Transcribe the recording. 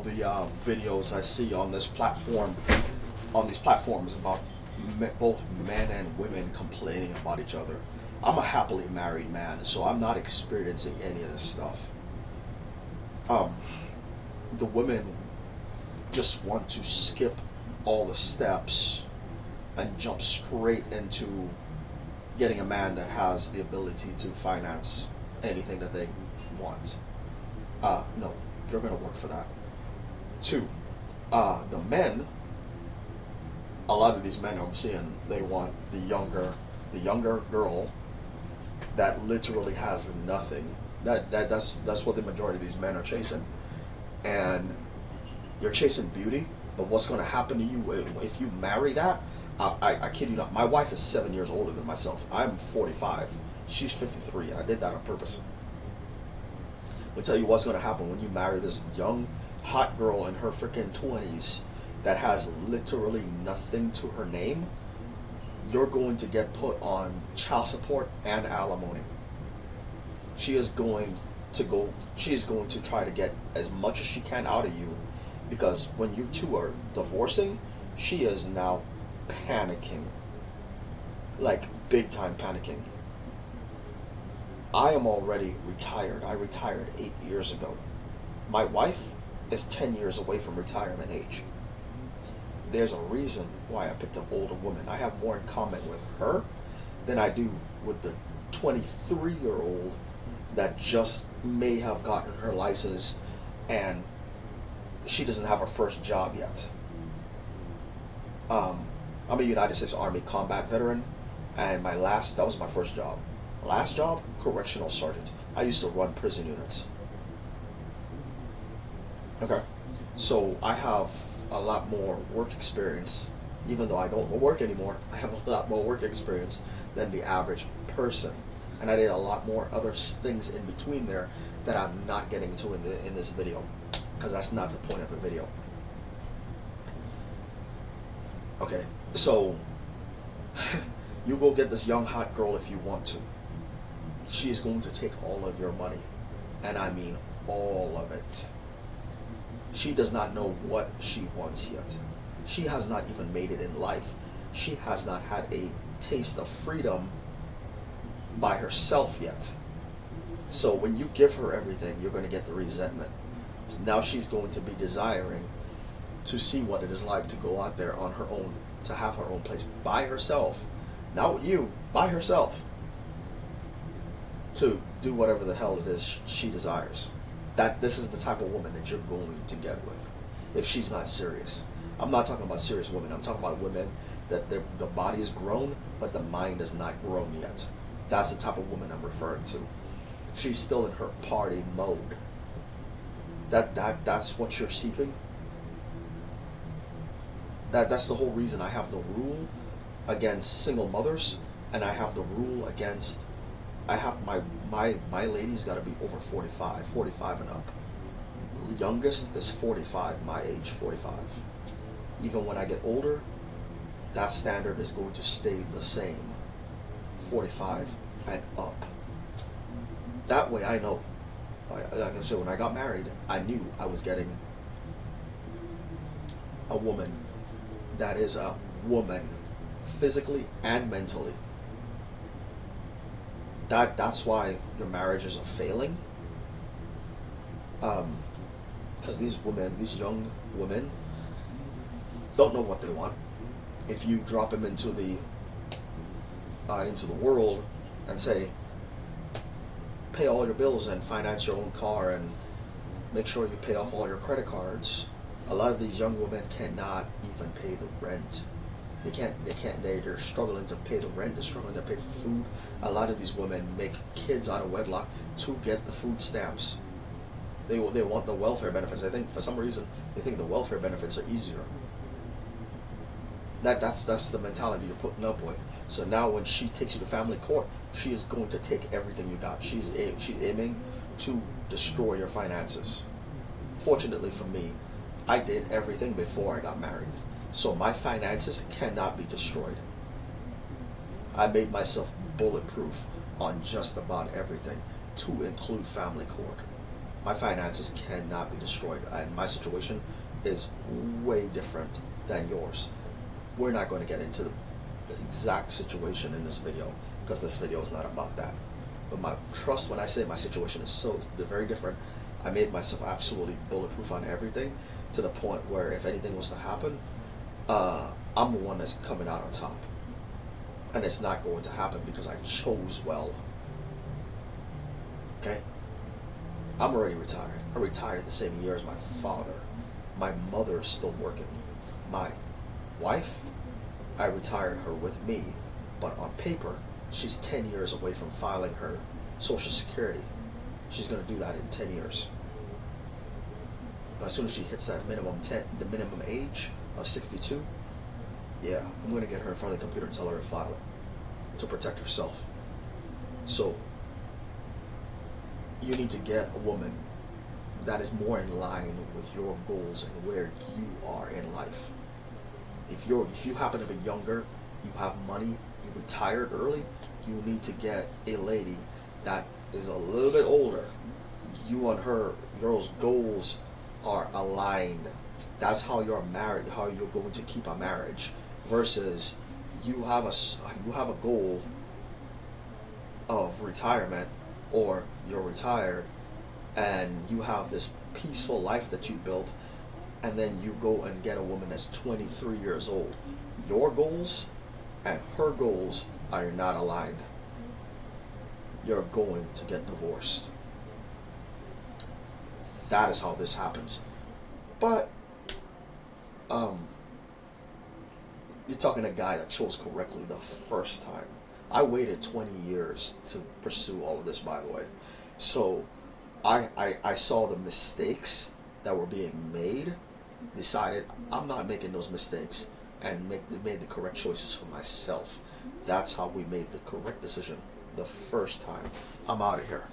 the videos I see on this platform, on these platforms about both men and women complaining about each other. I'm a happily married man, so I'm not experiencing any of this stuff. Um, the women just want to skip all the steps and jump straight into getting a man that has the ability to finance anything that they want. No, you're gonna work for that. Two, the men. A lot of these men I'm seeing, they want the younger girl that literally has nothing. That's what the majority of these men are chasing, and you're chasing beauty. But what's going to happen to you if you marry that? I kid you not. My wife is 7 years older than myself. I'm 45. She's 53, and I did that on purpose. I'll tell you what's going to happen when you marry this young, hot girl in her freaking 20s that has literally nothing to her name. You're going to get put on child support and alimony. She is going to try to get as much as she can out of you, because when you two are divorcing, she is now panicking. Like big time panicking. I am already retired. I retired 8 years ago. My wife is 10 years away from retirement age. There's a reason why I picked an older woman. I have more in common with her than I do with the 23-year-old that just may have gotten her license and she doesn't have her first job yet. I'm a United States Army combat veteran, and that was my first job. Last job, correctional sergeant. I used to run prison units. Okay, so I have a lot more work experience. Even though I don't work anymore, I have a lot more work experience than the average person, and I did a lot more other things in between there that I'm not getting into in this video, because that's not the point of the video. Okay, so you go get this young hot girl if you want to. She is going to take all of your money, and I mean all of it. She does not know what she wants yet. She has not even made it in life. She has not had a taste of freedom by herself yet. So when you give her everything, you're going to get the resentment. Now she's going to be desiring to see what it is like to go out there on her own, to have her own place by herself, not with you, by herself, to do whatever the hell it is she desires. This is the type of woman that you're going to get with if she's not serious. I'm not talking about serious women. I'm talking about women that the body is grown, but the mind is not grown yet. That's the type of woman I'm referring to. She's still in her party mode. That's what you're seeking. That's the whole reason I have the rule against single mothers, and I have the rule against. I have my lady's got to be over 45 and up. The youngest is 45, my age, 45. Even when I get older, that standard is going to stay the same, 45 and up. That way I know. Like I said, when I got married, I knew I was getting a woman that is a woman, physically and mentally. That's why your marriages are failing. Because these young women, don't know what they want. If you drop them into the world and say, pay all your bills and finance your own car and make sure you pay off all your credit cards, a lot of these young women cannot even pay the rent. They're struggling to pay the rent, they're struggling to pay for food. A lot of these women make kids out of wedlock to get the food stamps. They want the welfare benefits. I think for some reason they think the welfare benefits are easier. That's the mentality you're putting up with. So now when she takes you to family court, she is going to take everything you got. She's aiming to destroy your finances. Fortunately for me, I did everything before I got married. So my finances cannot be destroyed. I made myself bulletproof on just about everything, to include family court. My finances cannot be destroyed, and my situation is way different than yours. We're not going to get into the exact situation in this video because this video is not about that. But my trust, when I say my situation is they're very different, I made myself absolutely bulletproof on everything to the point where if anything was to happen, I'm the one that's coming out on top. And it's not going to happen because I chose well. Okay? I'm already retired. I retired the same year as my father. My mother is still working. My wife, I retired her with me, but on paper, she's 10 years away from filing her Social Security. She's going to do that in 10 years. But as soon as she hits that the minimum age of 62, yeah, I'm going to get her in front of the computer and tell her to file it to protect herself. So, you need to get a woman that is more in line with your goals and where you are in life. If you happen to be younger, you have money, you retired early, you need to get a lady that is a little bit older. You and her, your goals are aligned. That's how you're married, how you're going to keep a marriage. Versus you have a goal of retirement, or you're retired and you have this peaceful life that you built, and then you go and get a woman that's 23 years old. Your goals and her goals are not aligned. You're going to get divorced. That is how this happens. But you're talking to a guy that chose correctly the first time. I waited 20 years to pursue all of this, by the way. So I saw the mistakes that were being made, decided I'm not making those mistakes, and made the correct choices for myself. That's how we made the correct decision the first time. I'm out of here.